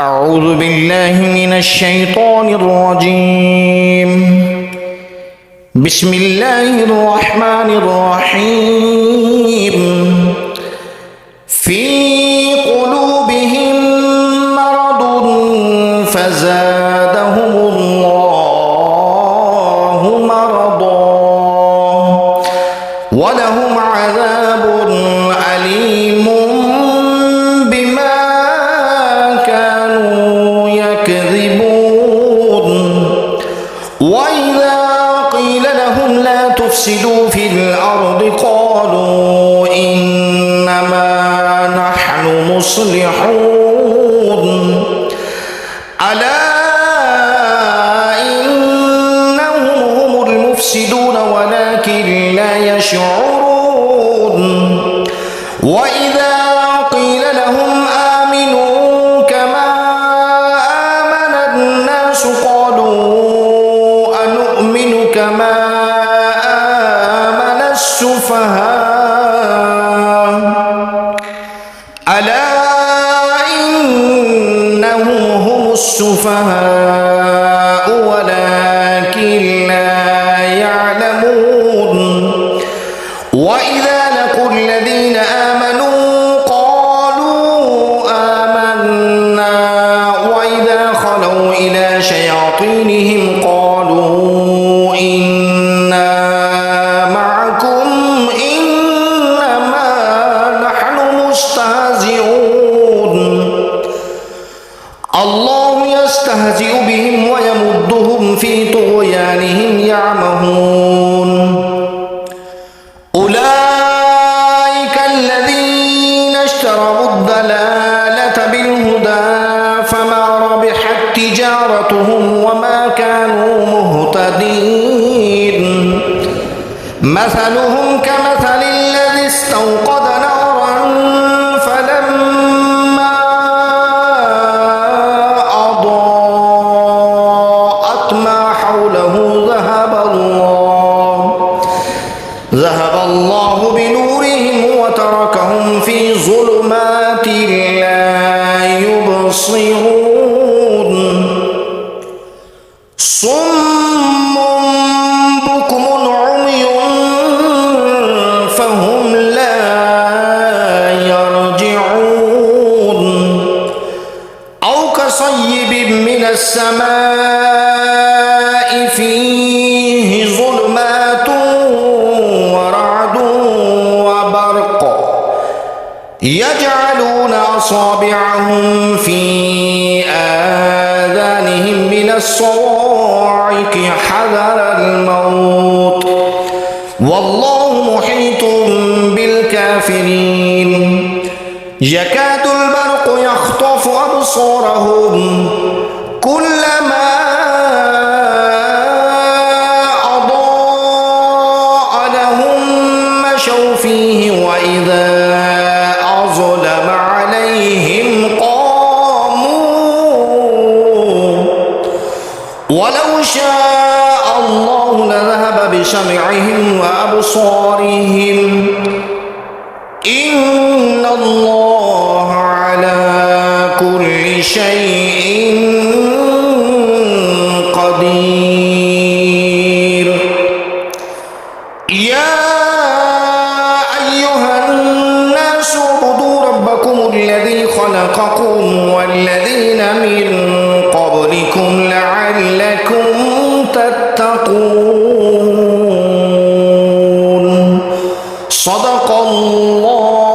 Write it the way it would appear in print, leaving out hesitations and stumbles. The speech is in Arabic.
أعوذ بالله من الشيطان الرجيم. بسم الله الرحمن الرحيم. في قلوبهم مرض فزادهم الله مرضا ولهم عذاب أليم بما كانوا يكذبون. وإذا قيل لهم لا تفسدوا في الأرض قالوا إنما نحن مصلحون. ألا إنهم هم المفسدون ولكن لا يشعرون. وإذا قيل لهم آمنوا كما آمن الناس قالوا أنؤمن كما آمن السفهاء. ألا إنهم هم السفهاء ولكن لا يعلمون. وإذا لقوا الذين آمنوا قالوا آمنا وإذا خلوا إلى شياطينهم قالوا إنا معكم إنما نحن مستهزئون. الله يستهزئ بهم ويمدهم في طغيانهم يعمهون. أولئك الذين اشتروا الضلالة بالهدى فما ربحت تجارتهم وما كانوا مهتدين. مثلهم كمثل الذي استوقد نارا فلما أضاءت ما حوله ذهب الله بنورهم وتركهم في ظلمات لا يبصرون. صم بكم عمي فهم لا يرجعون. أو كصيب من السماء فيه ظلمات ورعد وبرق يجعلون أصابعهم في آذانهم من الصواعق حذر الموت والله محيط بالكافرين. يكاد البرق يخطف أبصارهم كلما أضاء لهم مشوا فيه وإذا أظلم عليهم قاموا. ولو شاء الله لذهب بسمعهم وأبصارهم إن الله على كل شيء قدير. يا أيها الناس اعبدوا ربكم الذي خلقكم والذين من قبلكم لعلكم تتقون. صدق الله